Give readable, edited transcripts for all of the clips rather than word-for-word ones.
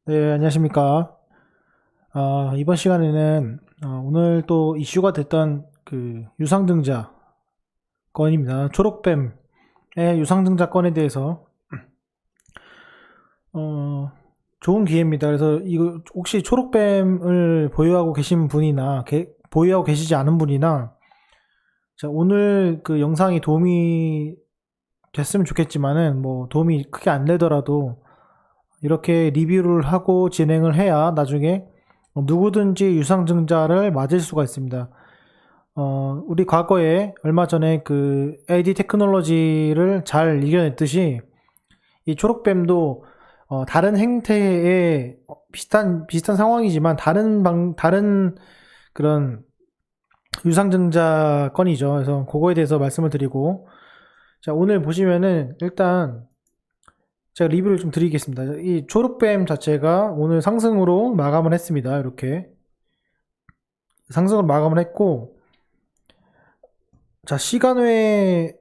네, 안녕하십니까. 이번 시간에는 오늘 또 이슈가 됐던 그 유상증자 건입니다. 초록뱀의 유상증자 건에 대해서 어, 좋은 기회입니다. 그래서 이거 혹시 초록뱀을 보유하고 계신 분이나 보유하고 계시지 않은 분이나 자, 오늘 그 영상이 도움이 됐으면 좋겠지만은 뭐 도움이 크게 안 되더라도 이렇게 리뷰를 하고 진행을 해야 나중에 누구든지 유상증자를 맞을 수가 있습니다. 우리 과거에 얼마 전에 그 AD 테크놀로지를 잘 이겨냈듯이 이 초록뱀도 다른 행태의 비슷한 상황이지만 다른 그런 유상증자 건이죠. 그래서 그거에 대해서 말씀을 드리고 자, 오늘 보시면은 일단 제가 리뷰를 좀 드리겠습니다. 이 초록뱀 자체가 오늘 상승으로 마감을 했습니다. 이렇게 상승으로 마감을 했고, 자, 시간외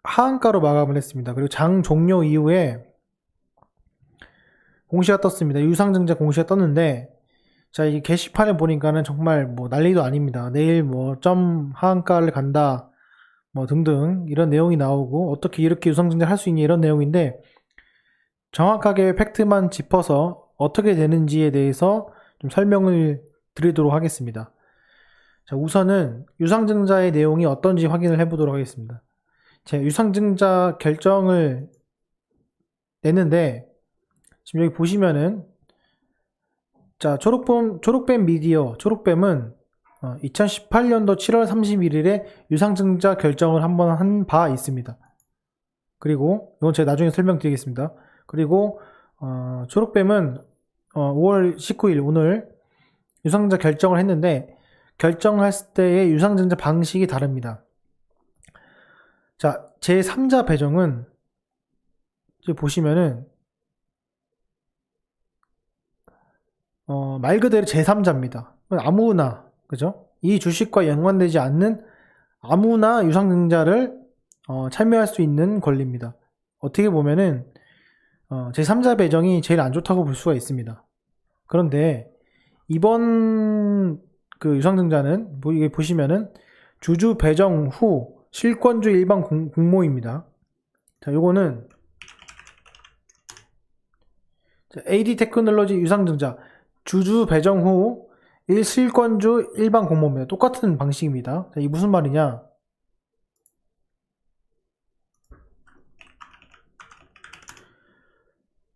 하한가로 마감을 했습니다. 그리고 장 종료 이후에 공시가 떴습니다. 유상증자 공시가 떴는데, 자, 이 게시판에 보니까는 정말 뭐 난리도 아닙니다. 내일 뭐 점 하한가를 간다, 뭐 등등 이런 내용이 나오고 어떻게 이렇게 유상증자를 할 수 있니 이런 내용인데 정확하게 팩트만 짚어서 어떻게 되는지에 대해서 좀 설명을 드리도록 하겠습니다. 자, 우선은 유상증자의 내용이 어떤지 확인을 해보도록 하겠습니다. 제가 유상증자 결정을 냈는데 지금 여기 보시면은 자, 초록뱀 미디어 초록뱀은 2018년도 7월 31일에 유상증자 결정을 한번 한 바 있습니다. 그리고 이건 제가 나중에 설명드리겠습니다. 그리고 초록뱀은 5월 19일 오늘 유상증자 결정을 했는데 결정했을 때의 유상증자 방식이 다릅니다. 자, 제3자 배정은 이제 보시면은 말 그대로 제3자입니다. 아무나 그죠? 이 주식과 연관되지 않는 아무나 유상증자를 참여할 수 있는 권리입니다. 어떻게 보면은 제3자 배정이 제일 안 좋다고 볼 수가 있습니다. 그런데 이번 그 유상증자는 이게 보시면은 주주 배정 후 실권주 일반 공모입니다. 자, 요거는 AD 테크놀로지 유상증자 주주 배정 후 실권주 일반 공모입니다. 똑같은 방식입니다. 자, 이 무슨 말이냐?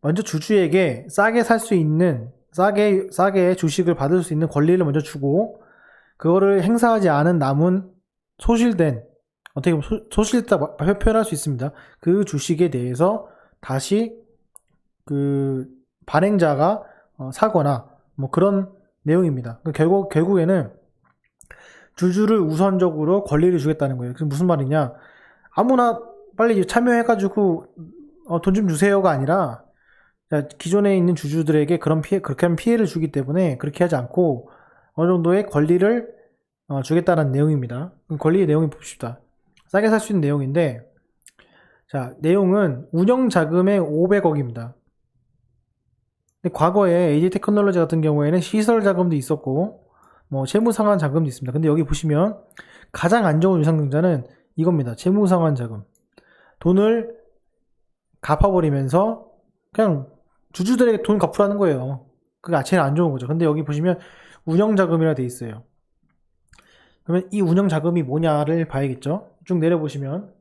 먼저 주주에게 싸게 살 수 있는 싸게 주식을 받을 수 있는 권리를 먼저 주고 그거를 행사하지 않은 남은 소실된 어떻게 보면 소실됐다 표현할 수 있습니다. 그 주식에 대해서 다시 그 발행자가 사거나 뭐 그런 내용입니다. 결국에는 주주를 우선적으로 권리를 주겠다는 거예요. 그게 무슨 말이냐? 아무나 빨리 참여해가지고 돈 좀 주세요가 아니라 기존에 있는 주주들에게 그렇게 하면 피해를 주기 때문에 그렇게 하지 않고 어느 정도의 권리를 주겠다는 내용입니다. 권리의 내용을 봅시다. 싸게 살 수 있는 내용인데, 자, 내용은 운영 자금의 500억입니다. 근데 과거에 AD 테크놀로지 같은 경우에는 시설 자금도 있었고, 뭐 채무 상환 자금도 있습니다. 근데 여기 보시면 가장 안 좋은 유상증자는 이겁니다. 채무 상환 자금. 돈을 갚아버리면서 그냥 주주들에게 돈 갚으라는 거예요. 그게 제일 안 좋은 거죠. 근데 여기 보시면 운영자금이라 돼 있어요. 그러면 이 운영자금이 뭐냐를 봐야겠죠. 쭉 내려보시면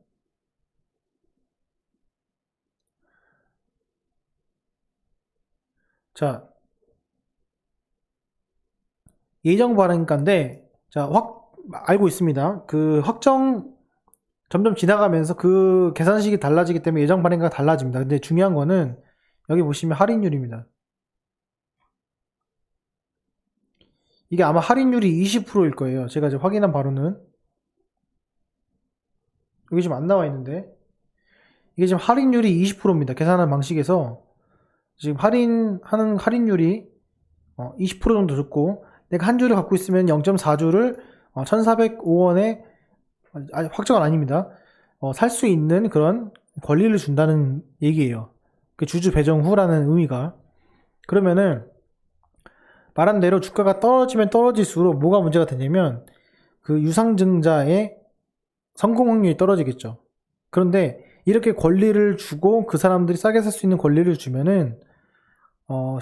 자, 예정 발행가인데 자, 알고 있습니다. 그 확정 점점 지나가면서 그 계산식이 달라지기 때문에 예정 발행가가 달라집니다. 근데 중요한 거는 여기 보시면 할인율입니다. 이게 아마 할인율이 20%일 거예요. 제가 이제 확인한 바로는 여기 지금 안 나와 있는데 이게 지금 할인율이 20%입니다. 계산하는 방식에서 지금 하는 할인율이 20% 정도 줬고 내가 한 주를 갖고 있으면 0.4주를 1,405원에 확정은 아닙니다. 살 수 있는 그런 권리를 준다는 얘기예요. 그 주주 배정 후라는 의미가. 그러면은 말한 대로 주가가 떨어지면 떨어질수록 뭐가 문제가 되냐면 그 유상증자의 성공 확률이 떨어지겠죠. 그런데 이렇게 권리를 주고 그 사람들이 싸게 살 수 있는 권리를 주면은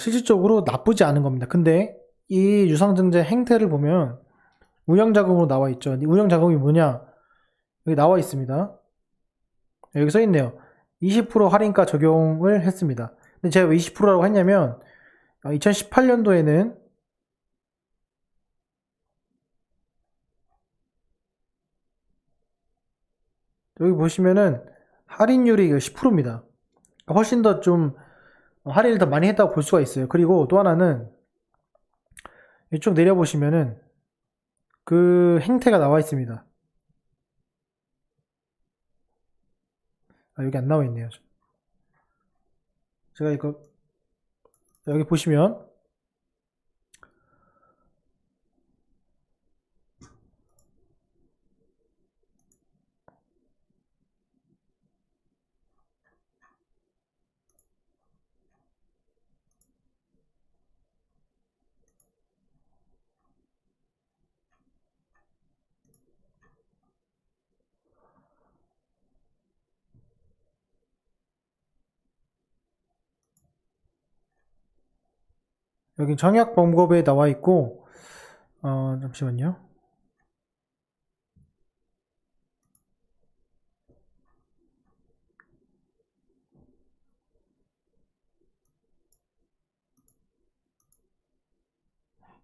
실질적으로 나쁘지 않은 겁니다. 근데 이 유상증자 행태를 보면 운영자금으로 나와 있죠. 운영자금이 뭐냐? 여기 나와 있습니다. 여기 써 있네요. 20% 할인가 적용을 했습니다. 근데 제가 왜 20%라고 했냐면 2018년도에는 여기 보시면은 할인율이 10%입니다. 훨씬 더 좀 할인을 더 많이 했다고 볼 수가 있어요. 그리고 또 하나는 이쪽 내려보시면은 그 행태가 나와 있습니다. 여기 안 나와 있네요. 제가 이거 여기 보시면 여기 청약범법에 나와 있고 잠시만요.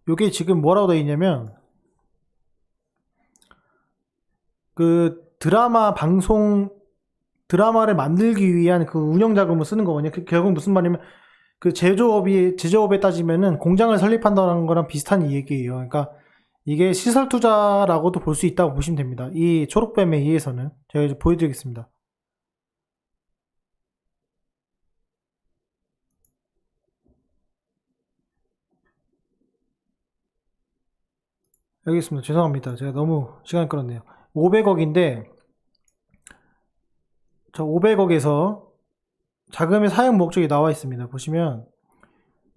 요게 지금 뭐라고 되어 있냐면 그 드라마를 만들기 위한 그 운영자금을 쓰는 거거든요. 결국 무슨 말이냐면 그 제조업에 따지면은 공장을 설립한다는 거랑 비슷한 얘기예요. 그러니까 이게 시설 투자라고도 볼 수 있다고 보시면 됩니다. 이 초록뱀에 의해서는 제가 이제 보여드리겠습니다. 여기 있습니다. 죄송합니다. 제가 너무 시간 끌었네요. 500억인데 저 500억에서 자금의 사용 목적이 나와 있습니다. 보시면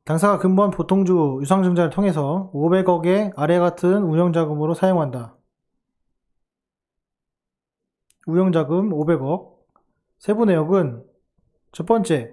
당사가 근본 보통주 유상증자를 통해서 500억의 아래 같은 운영자금으로 사용한다. 운영자금 500억. 세부 내역은 첫 번째,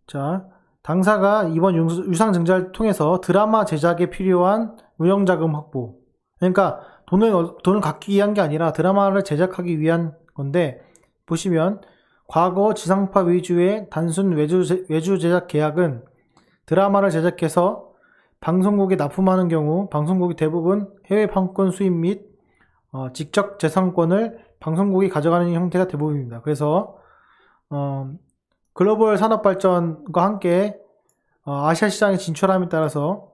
자, 당사가 이번 유상증자를 통해서 드라마 제작에 필요한 운영자금 확보. 그러니까 돈을 갖기 위한 게 아니라 드라마를 제작하기 위한 건데, 보시면 과거 지상파 위주의 단순 외주 제작 계약은 드라마를 제작해서 방송국에 납품하는 경우 방송국이 대부분 해외 판권 수입 및 직접 재산권을 방송국이 가져가는 형태가 대부분입니다. 그래서 글로벌 산업 발전과 함께 아시아 시장에 진출함에 따라서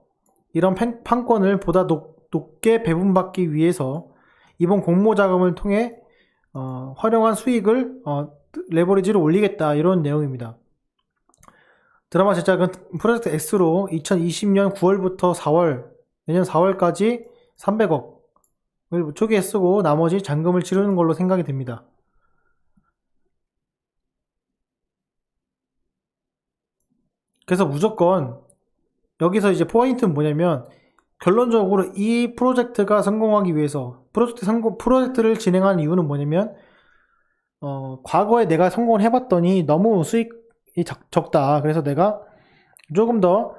이런 판권을 보다 높게 배분받기 위해서 이번 공모 자금을 통해 활용한 수익을 레버리지를 올리겠다, 이런 내용입니다. 드라마 제작은 프로젝트 X로 2020년 9월부터 4월, 내년 4월까지 300억을 초기에 쓰고 나머지 잔금을 치르는 걸로 생각이 됩니다. 그래서 무조건 여기서 이제 포인트는 뭐냐면, 결론적으로 이 프로젝트가 성공하기 위해서 프로젝트를 진행하는 이유는 뭐냐면 과거에 내가 성공을 해봤더니 너무 수익이 적다. 그래서 내가 조금 더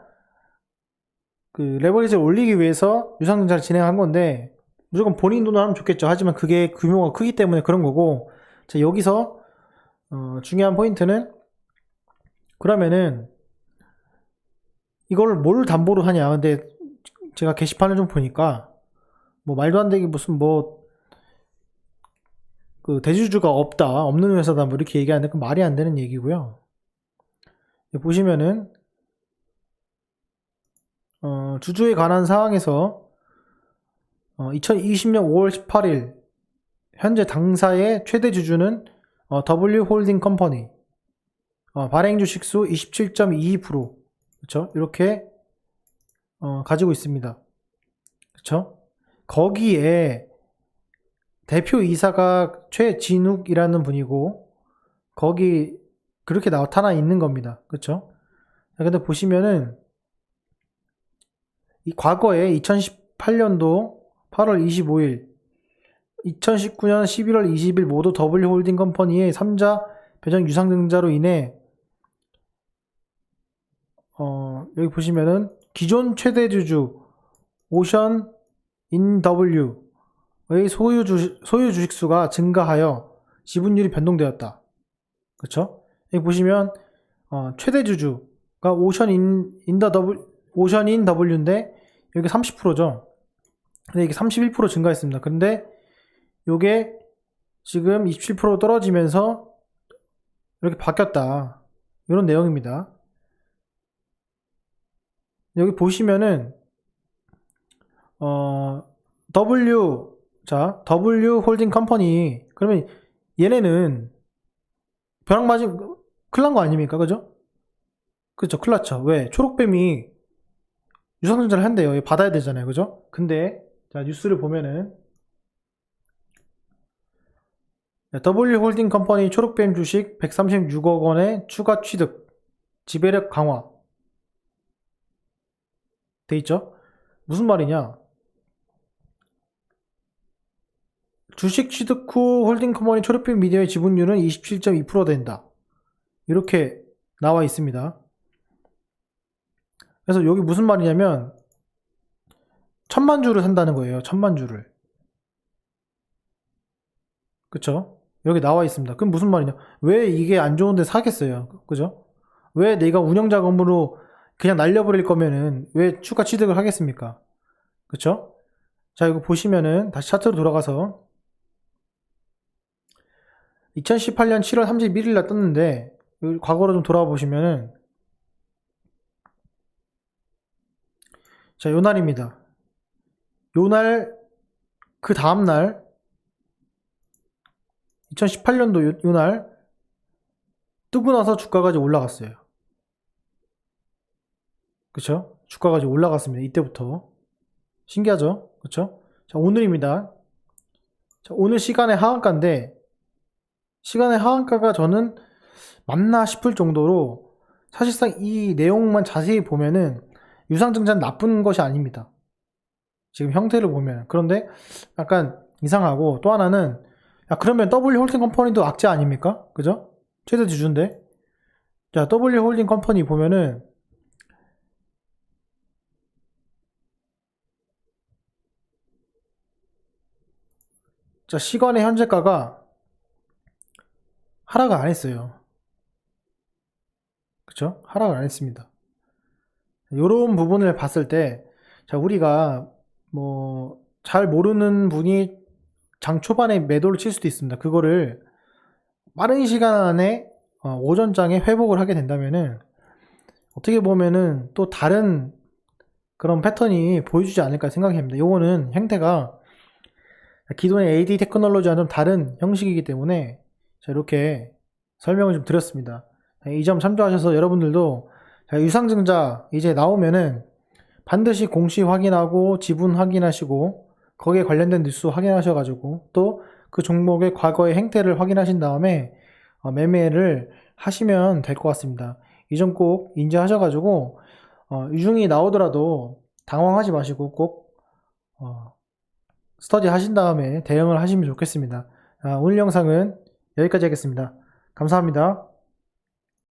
그 레버리지를 올리기 위해서 유상증자를 진행한 건데, 무조건 본인 돈으로 하면 좋겠죠. 하지만 그게 규모가 크기 때문에 그런 거고. 자, 여기서 중요한 포인트는, 그러면은 이걸 뭘 담보로 하냐. 근데 제가 게시판을 좀 보니까 뭐 말도 안 되게 무슨 그 대주주가 없는 회사다 뭐 이렇게 얘기하는데, 그 말이 안 되는 얘기고요. 보시면은 주주에 관한 사항에서 2020년 5월 18일 현재 당사의 최대 주주는 W 홀딩 컴퍼니, 발행 주식수 27.22%, 그렇죠? 이렇게 가지고 있습니다. 그렇죠? 거기에 대표 이사가 최진욱이라는 분이고 거기 그렇게 나타나 있는 겁니다. 그쵸? 근데 보시면은 이 과거에 2018년도 8월 25일, 2019년 11월 20일 모두 W홀딩 컴퍼니의 3자 배정 유상증자로 인해 여기 보시면은 기존 최대 주주 오션 인W의 소유 주식수가 증가하여 지분율이 변동되었다. 그쵸? 여기 보시면 최대 주주가 오션 인 W인데 여기 30%죠. 근데 이게 31% 증가했습니다. 근데 요게 지금 27% 떨어지면서 이렇게 바뀌었다. 이런 내용입니다. 여기 보시면은 W 홀딩 컴퍼니 그러면 얘네는 벼락 맞은 큰일 난 거 아닙니까? 그죠? 그죠? 큰일 났죠. 왜? 초록뱀이 유상증자를 한대요. 받아야 되잖아요. 그죠? 근데 자 뉴스를 보면은 W 홀딩 컴퍼니 초록뱀 주식 136억 원의 추가 취득 지배력 강화 돼 있죠? 무슨 말이냐? 주식 취득 후 홀딩 컴퍼니 초록뱀 미디어의 지분율은 27.2% 된다. 이렇게 나와 있습니다. 그래서 여기 무슨 말이냐면 1000만 주를 산다는 거예요. 1000만 주를. 그쵸? 여기 나와 있습니다. 그럼 무슨 말이냐? 왜 이게 안 좋은데 사겠어요? 그죠? 왜 내가 운영 자금으로 그냥 날려버릴 거면은 왜 추가 취득을 하겠습니까? 그쵸? 자, 이거 보시면은 다시 차트로 돌아가서 2018년 7월 31일 날 떴는데 과거로 좀 돌아와 보시면은 자, 요 날입니다. 요 날 그 다음 날 2018년도 요 날 뜨고 나서 주가가 이제 올라갔어요. 그쵸? 주가가 이제 올라갔습니다. 이때부터. 신기하죠? 그쵸? 자, 오늘입니다. 자, 오늘 시간의 하한가인데, 시간의 하한가가 저는 맞나 싶을 정도로 사실상 이 내용만 자세히 보면은 유상증자는 나쁜 것이 아닙니다. 지금 형태를 보면. 그런데 약간 이상하고 또 하나는 야, 그러면 W 홀딩 컴퍼니도 악재 아닙니까? 그죠? 최대 주주인데. 자, W 홀딩 컴퍼니 보면은 자, 시간의 현재가가 하락을 안 했어요. 그쵸? 하락을 안 했습니다. 요런 부분을 봤을 때, 자, 우리가 뭐, 잘 모르는 분이 장 초반에 매도를 칠 수도 있습니다. 그거를 빠른 시간 안에 오전장에 회복을 하게 된다면은 어떻게 보면은 또 다른 그런 패턴이 보여주지 않을까 생각이 됩니다. 요거는 형태가 기존의 AD 테크놀로지와는 좀 다른 형식이기 때문에 자, 이렇게 설명을 좀 드렸습니다. 이 점 참조하셔서 여러분들도 유상증자 이제 나오면은 반드시 공시 확인하고 지분 확인하시고 거기에 관련된 뉴스 확인하셔가지고 또 그 종목의 과거의 행태를 확인하신 다음에 매매를 하시면 될 것 같습니다. 이 점 꼭 인지하셔가지고 유중이 나오더라도 당황하지 마시고 꼭 스터디 하신 다음에 대응을 하시면 좋겠습니다. 오늘 영상은 여기까지 하겠습니다. 감사합니다.